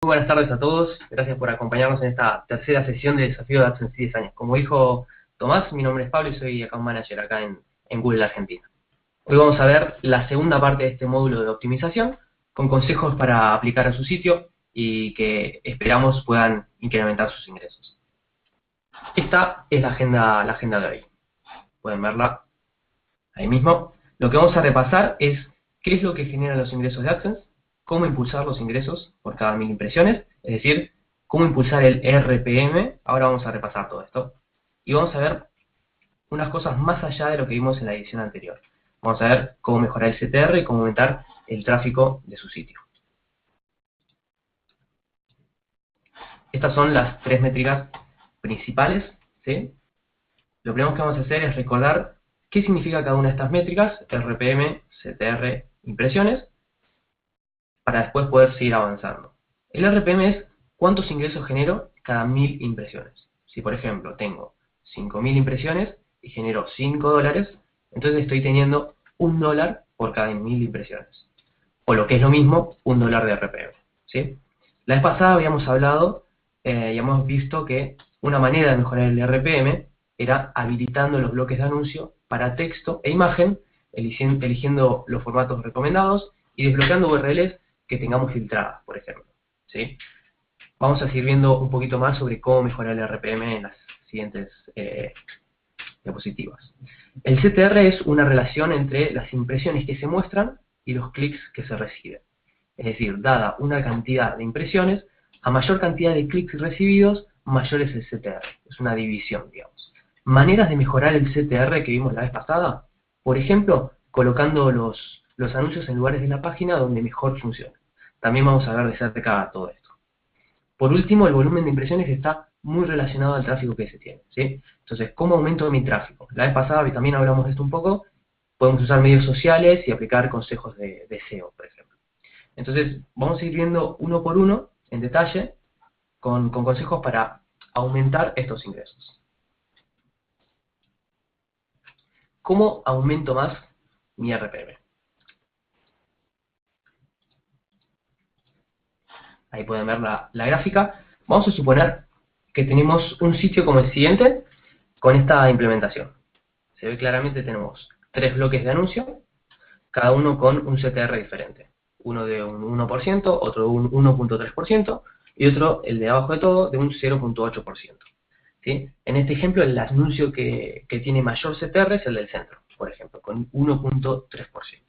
Muy buenas tardes a todos, gracias por acompañarnos en esta tercera sesión de Desafío de AdSense 10 años. Como dijo Tomás, mi nombre es Pablo y soy Account Manager acá en Google Argentina. Hoy vamos a ver la segunda parte de este módulo de optimización con consejos para aplicar a su sitio y que esperamos puedan incrementar sus ingresos. Esta es la agenda de hoy. Pueden verla ahí mismo. Lo que vamos a repasar es qué es lo que genera los ingresos de AdSense, cómo impulsar los ingresos por cada 1000 impresiones, es decir, cómo impulsar el RPM. Ahora vamos a repasar todo esto. Y vamos a ver unas cosas más allá de lo que vimos en la edición anterior. Vamos a ver cómo mejorar el CTR y cómo aumentar el tráfico de su sitio. Estas son las tres métricas principales, ¿sí? Lo primero que vamos a hacer es recordar qué significa cada una de estas métricas, RPM, CTR, impresiones, para después poder seguir avanzando. El RPM es cuántos ingresos genero cada 1000 impresiones. Si por ejemplo tengo 5000 impresiones y genero $5, entonces estoy teniendo $1 por cada 1000 impresiones. O lo que es lo mismo, $1 de RPM. ¿Sí? La vez pasada habíamos hablado y hemos visto que una manera de mejorar el RPM era habilitando los bloques de anuncio para texto e imagen, eligiendo los formatos recomendados y desbloqueando URLs que tengamos filtradas, por ejemplo. ¿Sí? Vamos a seguir viendo un poquito más sobre cómo mejorar el RPM en las siguientes diapositivas. El CTR es una relación entre las impresiones que se muestran y los clics que se reciben. Es decir, dada una cantidad de impresiones, a mayor cantidad de clics recibidos, mayor es el CTR. Es una división, digamos. Maneras de mejorar el CTR que vimos la vez pasada, por ejemplo, colocando los anuncios en lugares de la página donde mejor funciona. También vamos a ver de cerca todo esto. Por último, el volumen de impresiones está muy relacionado al tráfico que se tiene, ¿sí? Entonces, ¿cómo aumento mi tráfico? La vez pasada también hablamos de esto un poco. Podemos usar medios sociales y aplicar consejos de SEO, por ejemplo. Entonces, vamos a ir viendo uno por uno, en detalle, con consejos para aumentar estos ingresos. ¿Cómo aumento más mi RPM? Ahí pueden ver la gráfica. Vamos a suponer que tenemos un sitio como el siguiente con esta implementación. Se ve claramente tenemos 3 bloques de anuncio, cada uno con un CTR diferente. Uno de un 1%, otro de un 1.3% y otro, el de abajo de todo, de un 0.8%. ¿Sí? En este ejemplo, el anuncio que tiene mayor CTR es el del centro, por ejemplo, con 1.3%.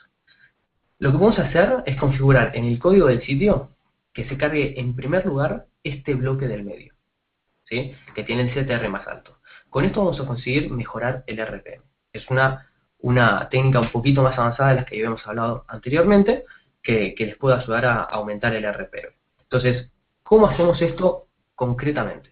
Lo que vamos a hacer es configurar en el código del sitio que se cargue en primer lugar este bloque del medio, ¿sí? Que tiene el CTR más alto. Con esto vamos a conseguir mejorar el RPM. Es una técnica un poquito más avanzada de las que habíamos hablado anteriormente, que les puede ayudar a aumentar el RPM. Entonces, ¿cómo hacemos esto concretamente?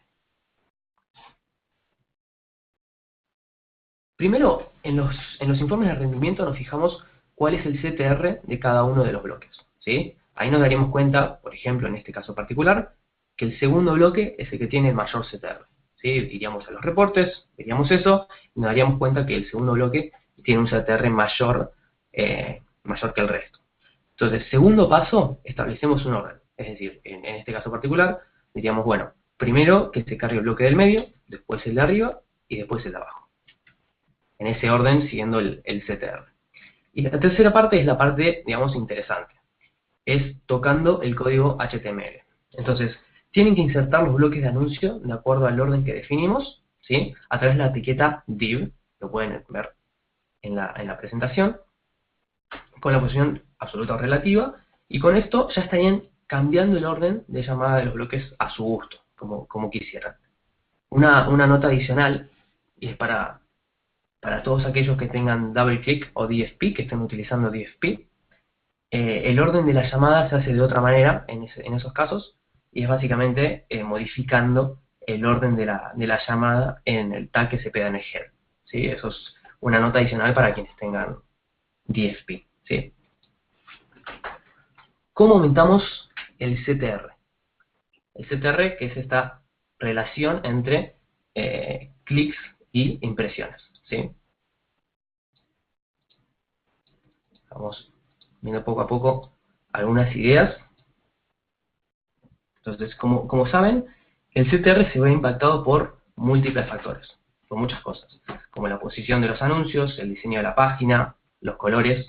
Primero, en los informes de rendimiento nos fijamos cuál es el CTR de cada uno de los bloques, ¿sí? Ahí nos daríamos cuenta, por ejemplo, en este caso particular, que el segundo bloque es el que tiene el mayor CTR. ¿Sí? Iríamos a los reportes, veríamos eso, y nos daríamos cuenta que el segundo bloque tiene un CTR mayor, mayor que el resto. Entonces, segundo paso, establecemos un orden. Es decir, en este caso particular, diríamos, bueno, primero que se cargue el bloque del medio, después el de arriba y después el de abajo. En ese orden, siguiendo el CTR. Y la tercera parte es la parte, digamos, interesante. Es tocando el código HTML. Entonces, tienen que insertar los bloques de anuncio de acuerdo al orden que definimos, ¿sí? A través de la etiqueta div, lo pueden ver en la presentación, con la posición absoluta o relativa, y con esto ya estarían cambiando el orden de llamada de los bloques a su gusto, como quisieran. Una nota adicional, y es para todos aquellos que tengan DoubleClick o DSP, que estén utilizando DSP, el orden de la llamada se hace de otra manera en esos casos, y es básicamente modificando el orden de la llamada en el tag que se pega en el head. ¿Sí? Eso es una nota adicional para quienes tengan DSP. ¿Sí? ¿Cómo aumentamos el CTR? El CTR, que es esta relación entre clics y impresiones. ¿Sí? Vamos viendo poco a poco algunas ideas. Entonces, como saben, el CTR se ve impactado por múltiples factores, por muchas cosas, como la posición de los anuncios, el diseño de la página, los colores.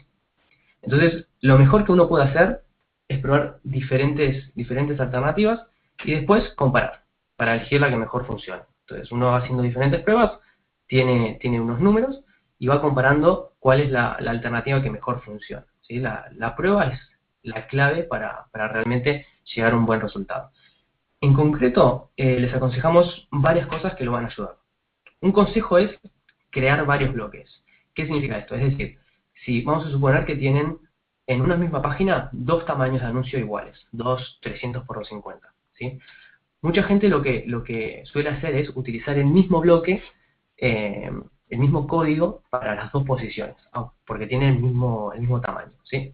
Entonces, lo mejor que uno puede hacer es probar diferentes alternativas y después comparar, para elegir la que mejor funciona. Entonces, uno va haciendo diferentes pruebas, tiene unos números y va comparando cuál es la alternativa que mejor funciona, ¿sí? La prueba es la clave para realmente llegar a un buen resultado. En concreto, les aconsejamos varias cosas que lo van a ayudar. Un consejo es crear varios bloques. ¿Qué significa esto? Es decir, si vamos a suponer que tienen en una misma página dos tamaños de anuncio iguales, 300 por 250, ¿sí? Mucha gente lo que suele hacer es utilizar el mismo bloque, el mismo código para las dos posiciones, porque tienen el mismo tamaño, ¿sí?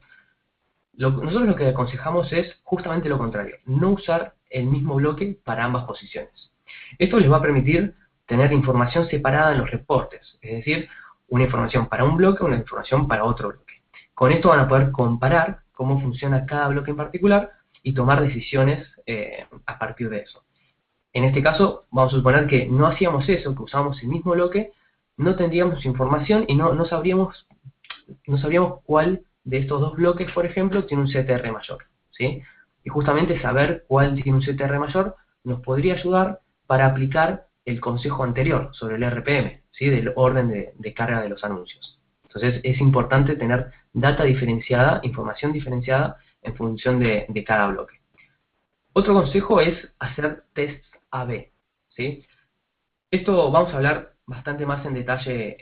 Nosotros lo que aconsejamos es justamente lo contrario, no usar el mismo bloque para ambas posiciones. Esto les va a permitir tener información separada en los reportes, es decir, una información para un bloque, una información para otro bloque. Con esto van a poder comparar cómo funciona cada bloque en particular y tomar decisiones a partir de eso. En este caso, vamos a suponer que no hacíamos eso, que usábamos el mismo bloque, no tendríamos información y no sabríamos cuál de estos dos bloques, por ejemplo, tiene un CTR mayor, ¿sí? Y justamente saber cuál tiene un CTR mayor nos podría ayudar para aplicar el consejo anterior sobre el RPM, ¿sí? Del orden de carga de los anuncios. Entonces es importante tener data diferenciada, información diferenciada en función de cada bloque. Otro consejo es hacer tests A/B, ¿sí? Esto vamos a hablar bastante más en detalle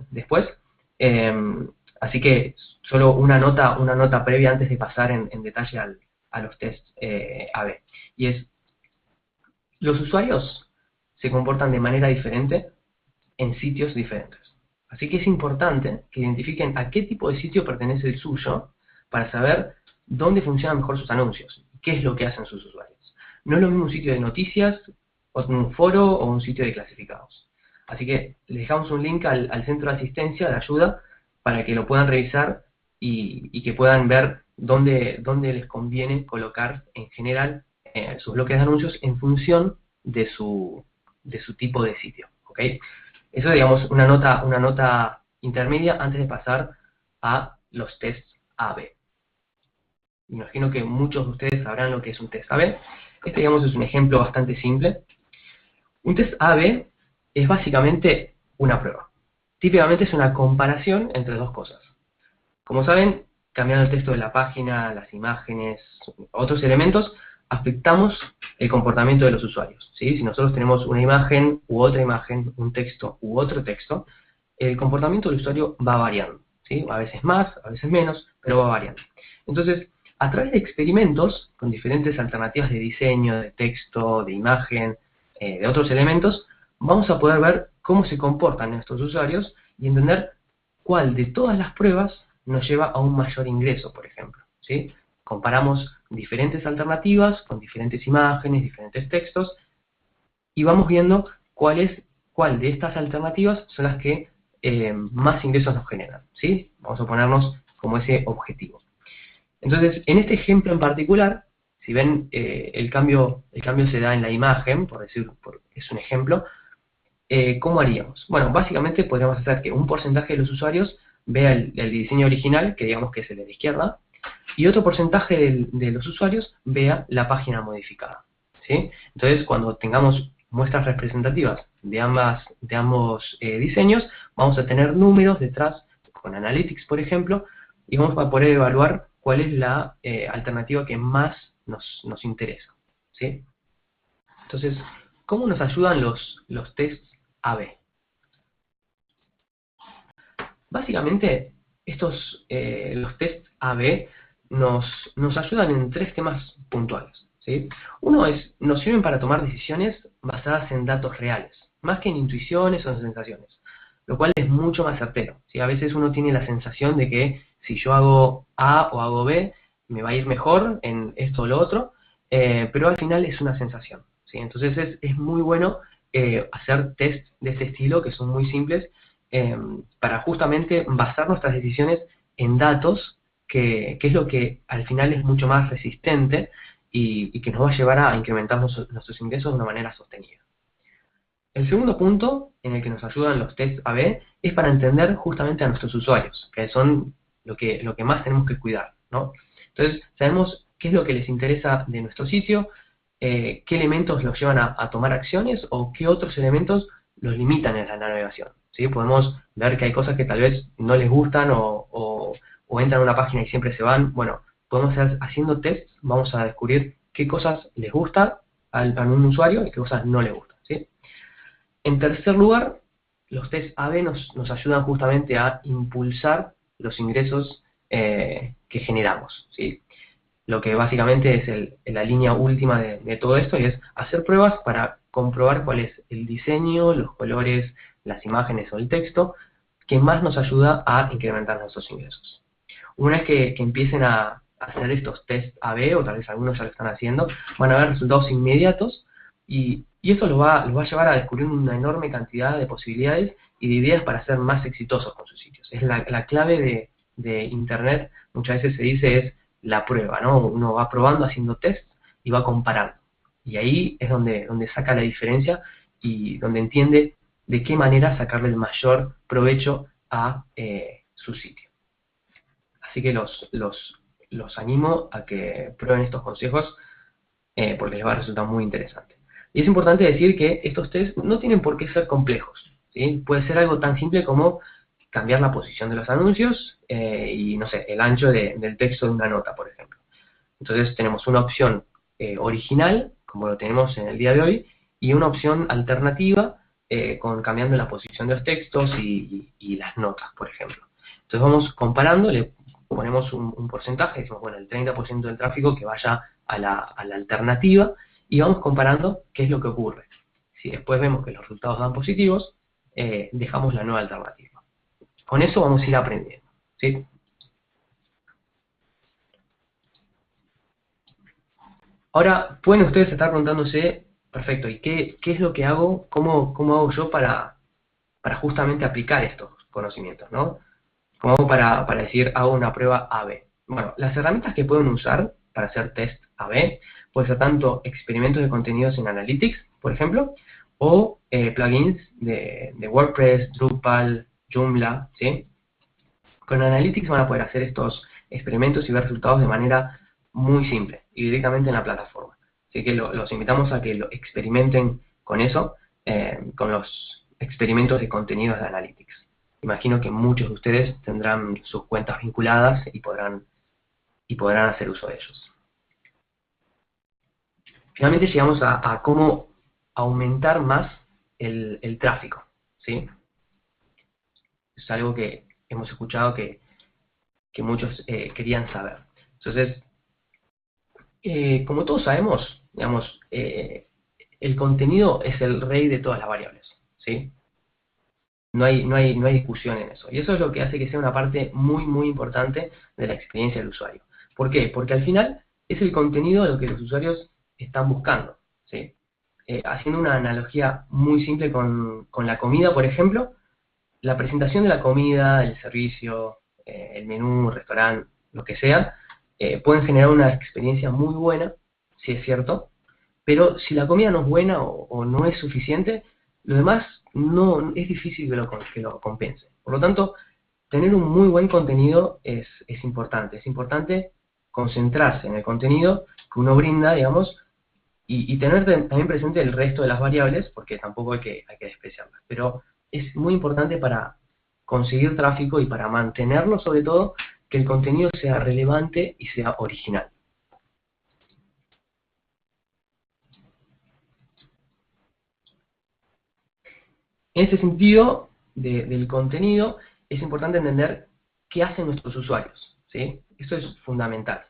después, así que solo una nota previa antes de pasar en detalle a los tests A/B. Y es, los usuarios se comportan de manera diferente en sitios diferentes. Así que es importante que identifiquen a qué tipo de sitio pertenece el suyo para saber dónde funcionan mejor sus anuncios, qué es lo que hacen sus usuarios. No es lo mismo un sitio de noticias, o un foro, o un sitio de clasificados. Así que les dejamos un link al centro de asistencia, de ayuda, para que lo puedan revisar y que puedan ver dónde les conviene colocar en general sus bloques de anuncios en función de su tipo de sitio, ¿ok? Eso, digamos, una nota intermedia antes de pasar a los tests A/B. Imagino que muchos de ustedes sabrán lo que es un test A/B. Este, digamos, es un ejemplo bastante simple. Un test A/B es básicamente una prueba. Típicamente es una comparación entre dos cosas. Como saben, cambiando el texto de la página, las imágenes, otros elementos, afectamos el comportamiento de los usuarios, ¿sí? Si nosotros tenemos una imagen u otra imagen, un texto u otro texto, el comportamiento del usuario va variando, ¿sí? A veces más, a veces menos, pero va variando. Entonces, a través de experimentos con diferentes alternativas de diseño, de texto, de imagen, de otros elementos, vamos a poder ver cómo se comportan estos usuarios y entender cuál de todas las pruebas nos lleva a un mayor ingreso, por ejemplo, ¿sí? Comparamos diferentes alternativas con diferentes imágenes, diferentes textos, y vamos viendo cuál de estas alternativas son las que más ingresos nos generan, ¿sí? Vamos a ponernos como ese objetivo. Entonces, en este ejemplo en particular, si ven, el cambio se da en la imagen, es un ejemplo. ¿Cómo haríamos? Bueno, básicamente podríamos hacer que un porcentaje de los usuarios vea el diseño original, que digamos que es el de la izquierda, y otro porcentaje de los usuarios vea la página modificada, ¿sí? Entonces, cuando tengamos muestras representativas de ambos diseños, vamos a tener números detrás, con Analytics, por ejemplo, y vamos a poder evaluar cuál es la alternativa que más nos interesa, ¿sí? Entonces, ¿cómo nos ayudan los tests A/B? Básicamente, los tests A/B nos ayudan en tres temas puntuales, ¿sí? Uno es, nos sirven para tomar decisiones basadas en datos reales, más que en intuiciones o en sensaciones, lo cual es mucho más certero, ¿sí? A veces uno tiene la sensación de que si yo hago A o hago B, me va a ir mejor en esto o lo otro, pero al final es una sensación, ¿sí? Entonces es muy bueno hacer tests de este estilo, que son muy simples, para justamente basar nuestras decisiones en datos, que es lo que al final es mucho más resistente y que nos va a llevar a incrementar nuestros ingresos de una manera sostenida. El segundo punto en el que nos ayudan los test A/B es para entender justamente a nuestros usuarios, que son lo que más tenemos que cuidar, ¿no? Entonces, sabemos qué es lo que les interesa de nuestro sitio, qué elementos los llevan a tomar acciones o qué otros elementos los limitan en la navegación, ¿sí? Podemos ver que hay cosas que tal vez no les gustan o entran a una página y siempre se van. Bueno, podemos haciendo tests, vamos a descubrir qué cosas les gusta a un usuario y qué cosas no les gustan, ¿sí? En tercer lugar, los test A/B nos ayudan justamente a impulsar los ingresos que generamos, ¿sí? Lo que básicamente es la línea última de todo esto, y es hacer pruebas para comprobar cuál es el diseño, los colores, las imágenes o el texto que más nos ayuda a incrementar nuestros ingresos. Una vez que empiecen a hacer estos test A/B, o tal vez algunos ya lo están haciendo, van a ver resultados inmediatos y eso los va a llevar a descubrir una enorme cantidad de posibilidades y de ideas para ser más exitosos con sus sitios. Es la clave de Internet, muchas veces se dice, es la prueba, ¿no? Uno va probando, haciendo test y va comparando. Y ahí es donde saca la diferencia y donde entiende de qué manera sacarle el mayor provecho a su sitio. Así que los animo a que prueben estos consejos porque les va a resultar muy interesante. Y es importante decir que estos tests no tienen por qué ser complejos, ¿sí? Puede ser algo tan simple como cambiar la posición de los anuncios y, no sé, el ancho del texto de una nota, por ejemplo. Entonces tenemos una opción original, como lo tenemos en el día de hoy, y una opción alternativa cambiando la posición de los textos y las notas, por ejemplo. Entonces vamos comparando, le ponemos un porcentaje, decimos, bueno, el 30% del tráfico que vaya a la alternativa, y vamos comparando qué es lo que ocurre. Si después vemos que los resultados dan positivos, dejamos la nueva alternativa. Con eso vamos a ir aprendiendo, ¿sí? Ahora, pueden ustedes estar preguntándose, perfecto, ¿y qué es lo que hago? ¿Cómo hago yo para justamente aplicar estos conocimientos, ¿no? ¿Cómo hago para decir, hago una prueba A/B? Bueno, las herramientas que pueden usar para hacer test A/B pueden ser tanto experimentos de contenidos en Analytics, por ejemplo, o plugins de WordPress, Drupal, Joomla, ¿sí? Con Analytics van a poder hacer estos experimentos y ver resultados de manera muy simple y directamente en la plataforma. Así que los invitamos a que lo experimenten con eso, con los experimentos de contenidos de Analytics. Imagino que muchos de ustedes tendrán sus cuentas vinculadas y podrán hacer uso de ellos. Finalmente llegamos a cómo aumentar más el tráfico, ¿sí? Es algo que hemos escuchado que muchos querían saber. Entonces, como todos sabemos, digamos, el contenido es el rey de todas las variables, ¿sí? No hay discusión en eso. Y eso es lo que hace que sea una parte muy, muy importante de la experiencia del usuario. ¿Por qué? Porque al final es el contenido lo que los usuarios están buscando, ¿sí? Haciendo una analogía muy simple con la comida, por ejemplo, la presentación de la comida, el servicio, el menú, restaurante, lo que sea, pueden generar una experiencia muy buena, si es cierto, pero si la comida no es buena o no es suficiente, lo demás no es difícil que lo compense. Por lo tanto, tener un muy buen contenido es importante. Es importante concentrarse en el contenido que uno brinda, digamos, y tener también presente el resto de las variables, porque tampoco hay que despreciarlas. Pero es muy importante para conseguir tráfico y para mantenerlo, sobre todo, que el contenido sea relevante y sea original. En ese sentido, del contenido, es importante entender qué hacen nuestros usuarios, ¿sí? Eso es fundamental.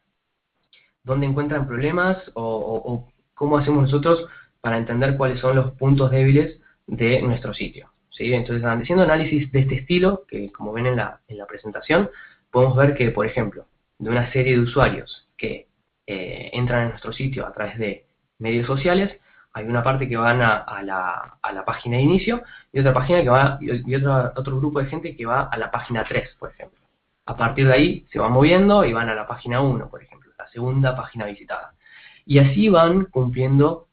¿Dónde encuentran problemas o cómo hacemos nosotros para entender cuáles son los puntos débiles de nuestro sitio? ¿Sí? Entonces, haciendo análisis de este estilo, que como ven en la presentación, podemos ver que, por ejemplo, de una serie de usuarios que entran en nuestro sitio a través de medios sociales, hay una parte que van a la página de inicio y otra página que va y otro grupo de gente que va a la página 3, por ejemplo. A partir de ahí se van moviendo y van a la página 1, por ejemplo, la segunda página visitada. Y así van cumpliendo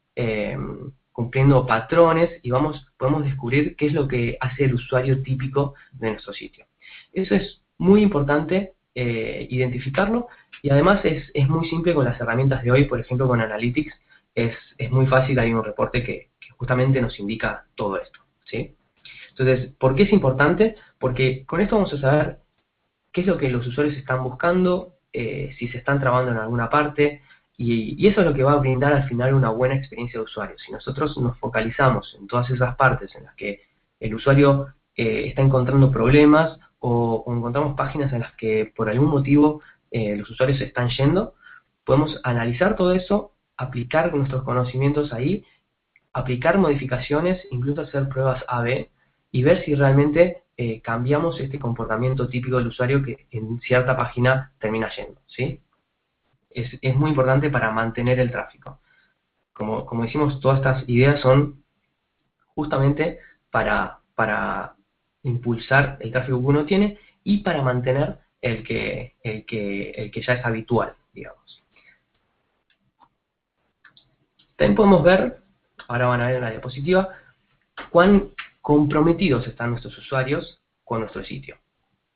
patrones y podemos descubrir qué es lo que hace el usuario típico de nuestro sitio. Eso es muy importante identificarlo, y además es muy simple con las herramientas de hoy. Por ejemplo, con Analytics es muy fácil. Hay un reporte que justamente nos indica todo esto, ¿sí? Entonces, ¿por qué es importante? Porque con esto vamos a saber qué es lo que los usuarios están buscando, si se están trabando en alguna parte, y eso es lo que va a brindar al final una buena experiencia de usuario. Si nosotros nos focalizamos en todas esas partes en las que el usuario está encontrando problemas, o encontramos páginas en las que por algún motivo los usuarios se están yendo, podemos analizar todo eso, aplicar nuestros conocimientos ahí, aplicar modificaciones, incluso hacer pruebas A/B, y ver si realmente cambiamos este comportamiento típico del usuario que en cierta página termina yendo, ¿sí? Es muy importante para mantener el tráfico. Como decimos, todas estas ideas son justamente para impulsar el tráfico que uno tiene y para mantener el que ya es habitual, digamos. También podemos ver, ahora van a ver en la diapositiva, cuán comprometidos están nuestros usuarios con nuestro sitio,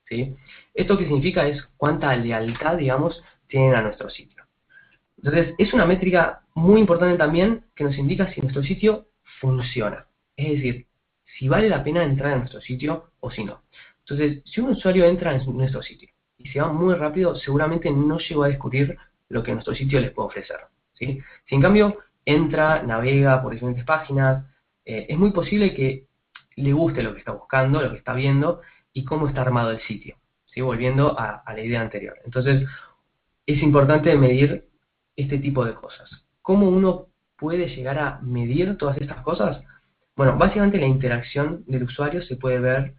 ¿sí? Esto que significa es cuánta lealtad, digamos, tienen a nuestro sitio. Entonces, es una métrica muy importante también que nos indica si nuestro sitio funciona. Es decir, si vale la pena entrar a nuestro sitio o si no. Entonces, si un usuario entra en nuestro sitio y se va muy rápido, seguramente no llegó a descubrir lo que nuestro sitio les puede ofrecer, ¿sí? Si en cambio entra, navega por diferentes páginas, es muy posible que le guste lo que está buscando, lo que está viendo y cómo está armado el sitio, ¿sí? Volviendo a la idea anterior. Entonces, es importante medir este tipo de cosas. ¿Cómo uno puede llegar a medir todas estas cosas? Bueno, básicamente la interacción del usuario se puede ver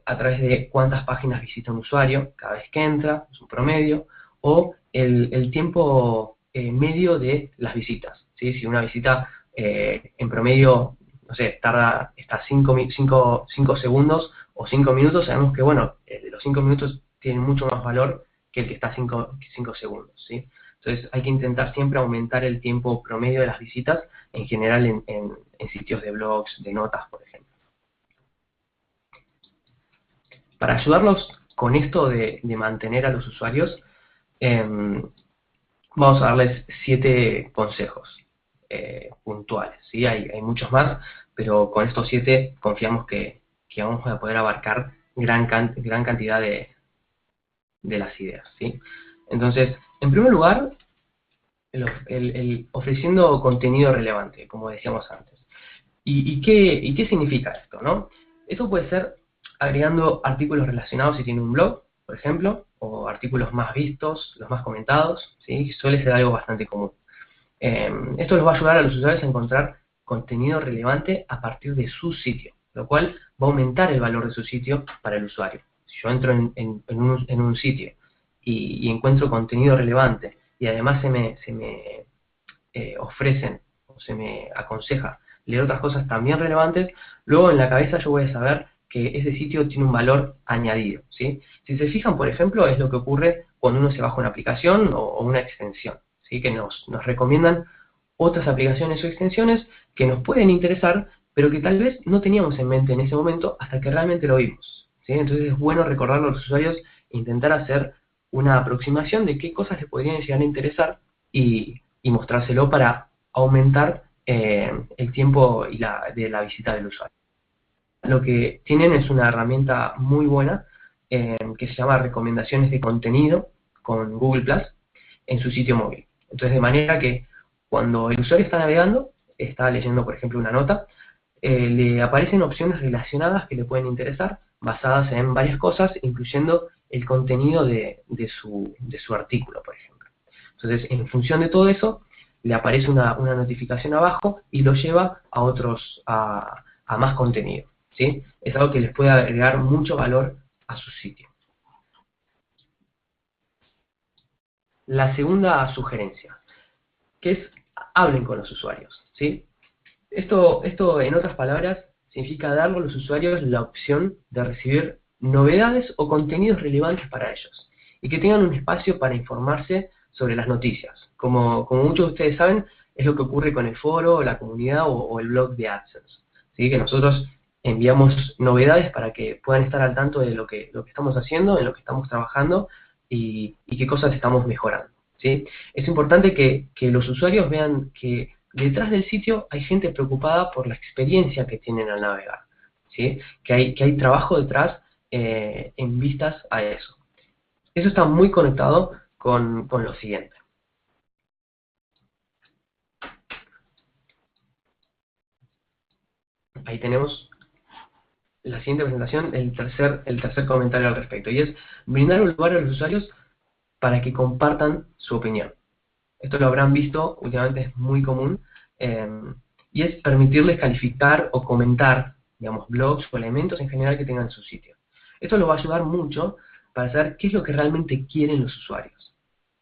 a través de cuántas páginas visita un usuario cada vez que entra, su promedio, o el tiempo medio de las visitas, ¿sí? Si una visita en promedio, no sé, está 5 segundos o 5 minutos, sabemos que, bueno, los 5 minutos tienen mucho más valor que el que está 5 segundos, ¿sí? Entonces hay que intentar siempre aumentar el tiempo promedio de las visitas, en general en sitios de blogs, de notas, por ejemplo. Para ayudarlos con esto de mantener a los usuarios, vamos a darles 7 consejos puntuales, ¿sí? Hay muchos más, pero con estos 7 confiamos que vamos a poder abarcar gran cantidad de las ideas, ¿sí? Entonces, en primer lugar, ofreciendo contenido relevante, como decíamos antes. ¿Y qué significa esto, no? Eso puede ser agregando artículos relacionados si tiene un blog, por ejemplo, o artículos más vistos, los más comentados, ¿sí? Suele ser algo bastante común. Esto los va a ayudar a los usuarios a encontrar contenido relevante a partir de su sitio, lo cual va a aumentar el valor de su sitio para el usuario. Si yo entro en un sitio y encuentro contenido relevante, y además se me ofrecen o se me aconseja leer otras cosas también relevantes, luego en la cabeza yo voy a saber que ese sitio tiene un valor añadido, ¿sí? Si se fijan, por ejemplo, es lo que ocurre cuando uno se baja una aplicación o una extensión, ¿sí? Que nos recomiendan otras aplicaciones o extensiones que nos pueden interesar, pero que tal vez no teníamos en mente en ese momento hasta que realmente lo vimos, ¿sí? Entonces es bueno recordarlo a los usuarios e intentar hacer una aproximación de qué cosas les podrían llegar a interesar y mostrárselo para aumentar el tiempo de la visita del usuario. Lo que tienen es una herramienta muy buena que se llama recomendaciones de contenido con Google Plus en su sitio móvil. Entonces, de manera que cuando el usuario está navegando, está leyendo, por ejemplo, una nota, le aparecen opciones relacionadas que le pueden interesar, basadas en varias cosas, incluyendo el contenido de su artículo, por ejemplo. Entonces, en función de todo eso, le aparece una notificación abajo y lo lleva a más contenido, ¿sí? Es algo que les puede agregar mucho valor a su sitio. La segunda sugerencia, que es hablen con los usuarios, ¿sí? Esto, en otras palabras, significa darle a los usuarios la opción de recibir novedades o contenidos relevantes para ellos, y que tengan un espacio para informarse sobre las noticias. Como muchos de ustedes saben, es lo que ocurre con el foro, la comunidad o el blog de AdSense. ¿Sí? Que nosotros enviamos novedades para que puedan estar al tanto de lo que estamos haciendo, en lo que estamos trabajando y qué cosas estamos mejorando. ¿Sí? Es importante que los usuarios vean que detrás del sitio hay gente preocupada por la experiencia que tienen al navegar. ¿Sí? Que hay trabajo detrás en vistas a eso. Eso está muy conectado con lo siguiente. Ahí tenemos la siguiente presentación, el tercer comentario al respecto, y es brindar un lugar a los usuarios para que compartan su opinión. Esto lo habrán visto, últimamente es muy común, y es permitirles calificar o comentar, digamos, blogs o elementos en general que tengan en su sitio. Esto lo va a ayudar mucho para saber qué es lo que realmente quieren los usuarios.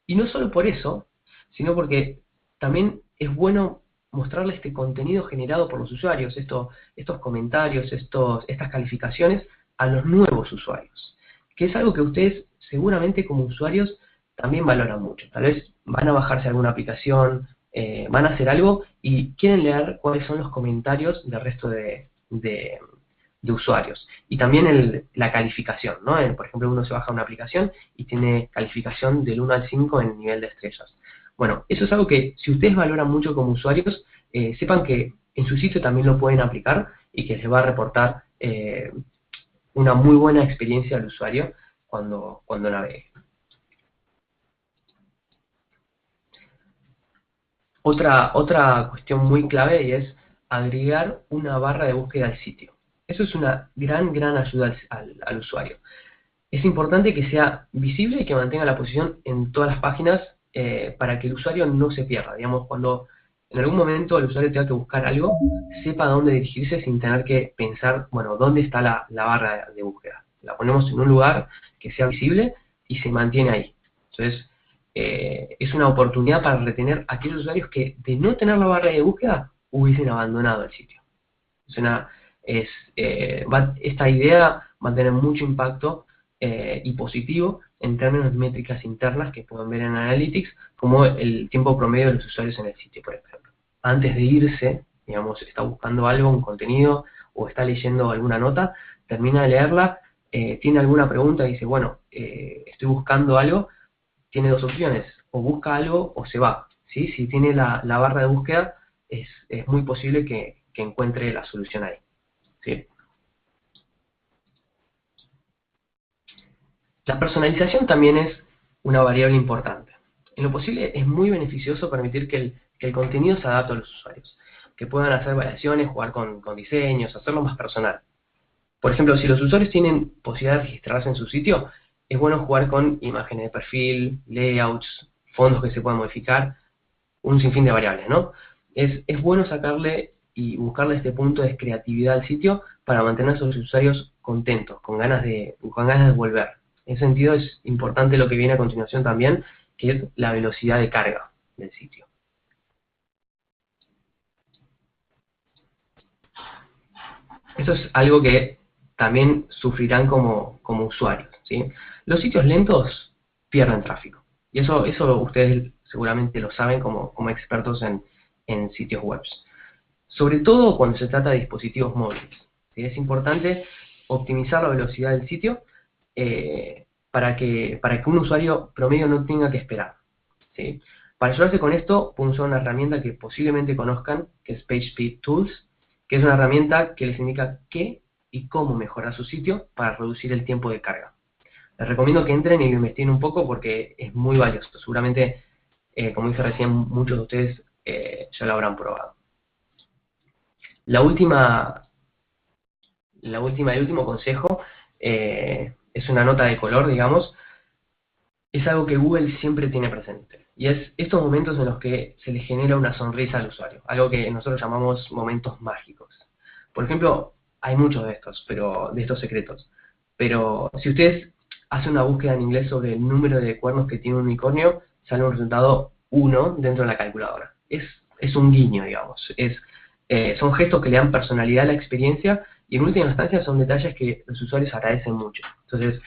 Y no solo por eso, sino porque también es bueno mostrarle este contenido generado por los usuarios, estos comentarios, estas calificaciones a los nuevos usuarios, que es algo que ustedes seguramente como usuarios también valoran mucho. Tal vez van a bajarse alguna aplicación, van a hacer algo y quieren leer cuáles son los comentarios del resto de usuarios. Y también la calificación, ¿no? Por ejemplo, uno se baja una aplicación y tiene calificación del 1 al 5 en nivel de estrellas. Bueno, eso es algo que si ustedes valoran mucho como usuarios, sepan que en su sitio también lo pueden aplicar y que les va a reportar una muy buena experiencia al usuario cuando navegue. Otra cuestión muy clave y es agregar una barra de búsqueda al sitio. Eso es una gran ayuda al usuario. Es importante que sea visible y que mantenga la posición en todas las páginas para que el usuario no se pierda. Digamos, cuando en algún momento el usuario tenga que buscar algo, sepa a dónde dirigirse sin tener que pensar, bueno, ¿dónde está la barra de búsqueda? La ponemos en un lugar que sea visible y se mantiene ahí. Entonces, es una oportunidad para retener a aquellos usuarios que de no tener la barra de búsqueda hubiesen abandonado el sitio. Esta idea va a tener mucho impacto y positivo en términos de métricas internas que pueden ver en Analytics, como el tiempo promedio de los usuarios en el sitio, por ejemplo. Antes de irse, digamos, está buscando algo, un contenido, o está leyendo alguna nota, termina de leerla, tiene alguna pregunta y dice, bueno, estoy buscando algo, tiene dos opciones, o busca algo o se va. ¿Sí? Si tiene la barra de búsqueda, es muy posible que encuentre la solución ahí. ¿Sí? La personalización también es una variable importante. En lo posible es muy beneficioso permitir que el contenido se adapte a los usuarios, que puedan hacer variaciones, jugar con diseños, hacerlo más personal. Por ejemplo, si los usuarios tienen posibilidad de registrarse en su sitio, es bueno jugar con imágenes de perfil, layouts, fondos que se puedan modificar, un sinfín de variables, ¿no? Es bueno sacarle y buscarle este punto de creatividad al sitio para mantener a sus usuarios contentos, con ganas de volver. En ese sentido es importante lo que viene a continuación también, que es la velocidad de carga del sitio. Eso es algo que también sufrirán como usuarios, ¿sí? Los sitios lentos pierden tráfico. Y eso ustedes seguramente lo saben como expertos en sitios web. Sobre todo cuando se trata de dispositivos móviles. ¿Sí? Es importante optimizar la velocidad del sitio para que un usuario promedio no tenga que esperar. ¿Sí? Para ayudarse con esto, pueden usar una herramienta que posiblemente conozcan, que es PageSpeed Tools, que es una herramienta que les indica qué y cómo mejorar su sitio para reducir el tiempo de carga. Les recomiendo que entren y lo investiguen un poco porque es muy valioso. Seguramente, como dije recién, muchos de ustedes ya lo habrán probado. El último consejo es una nota de color, digamos. Es algo que Google siempre tiene presente. Y es estos momentos en los que se le genera una sonrisa al usuario. Algo que nosotros llamamos momentos mágicos. Por ejemplo, hay muchos de estos secretos. Pero si ustedes hacen una búsqueda en inglés sobre el número de cuernos que tiene un unicornio, sale un resultado 1 dentro de la calculadora. Es un guiño, digamos. Son gestos que le dan personalidad a la experiencia y en última instancia son detalles que los usuarios agradecen mucho. Entonces,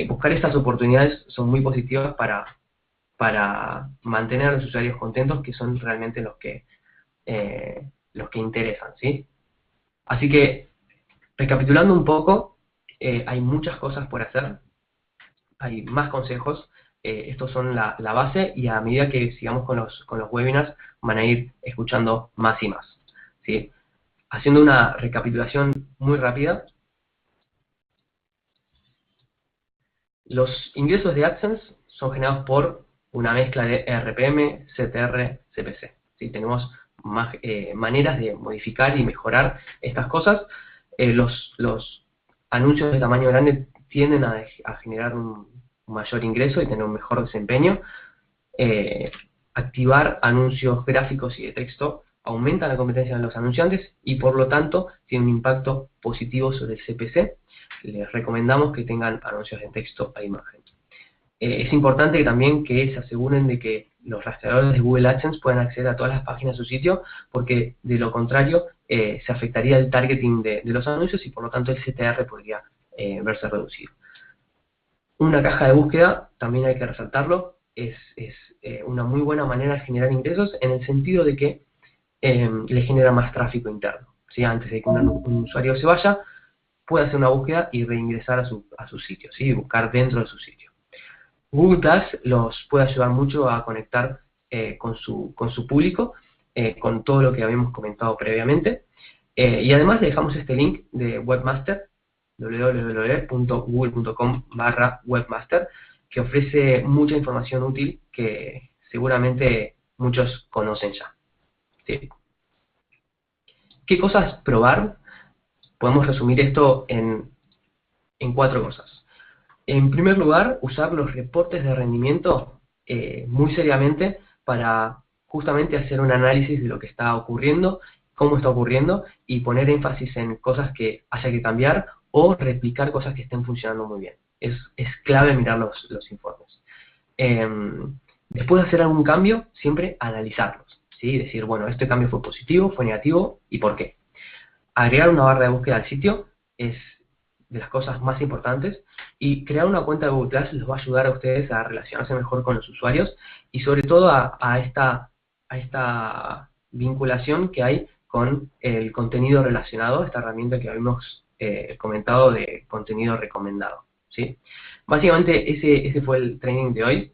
buscar estas oportunidades son muy positivas para para mantener a los usuarios contentos, que son realmente los que interesan, ¿sí? Así que, recapitulando un poco, hay muchas cosas por hacer, hay más consejos, estos son la base, y a medida que sigamos con los webinars van a ir escuchando más y más, ¿sí? Haciendo una recapitulación muy rápida, los ingresos de AdSense son generados por una mezcla de RPM, CTR, CPC, ¿sí? Tenemos más maneras de modificar y mejorar estas cosas. Los anuncios de tamaño grande tienden a generar un mayor ingreso y tener un mejor desempeño. Activar anuncios gráficos y de texto aumenta la competencia de los anunciantes y por lo tanto tiene un impacto positivo sobre el CPC. Les recomendamos que tengan anuncios de texto a imagen. Es importante también que se aseguren de que los rastreadores de Google AdSense puedan acceder a todas las páginas de su sitio, porque de lo contrario se afectaría el targeting de los anuncios y por lo tanto el CTR podría verse reducido. Una caja de búsqueda, también hay que resaltarlo, es una muy buena manera de generar ingresos en el sentido de que le genera más tráfico interno, ¿sí? Antes de que un usuario se vaya, puede hacer una búsqueda y reingresar a su sitio, ¿sí? Buscar dentro de su sitio. Google Ads los puede ayudar mucho a conectar con su público, con todo lo que habíamos comentado previamente. Y además le dejamos este link de Webmaster, www.google.com/webmaster, que ofrece mucha información útil que seguramente muchos conocen ya, ¿sí? ¿Qué cosas probar? Podemos resumir esto en 4 cosas. En primer lugar, usar los reportes de rendimiento muy seriamente para justamente hacer un análisis de lo que está ocurriendo, cómo está ocurriendo, y poner énfasis en cosas que haya que cambiar o replicar cosas que estén funcionando muy bien. Es clave mirar los informes. Después de hacer algún cambio, siempre analizarlos, ¿sí? Decir, bueno, este cambio fue positivo, fue negativo, ¿y por qué? Agregar una barra de búsqueda al sitio es de las cosas más importantes, y crear una cuenta de Google Class les va a ayudar a ustedes a relacionarse mejor con los usuarios y sobre todo a esta vinculación que hay con el contenido relacionado, esta herramienta que habíamos comentado de contenido recomendado, ¿sí? Básicamente ese fue el training de hoy.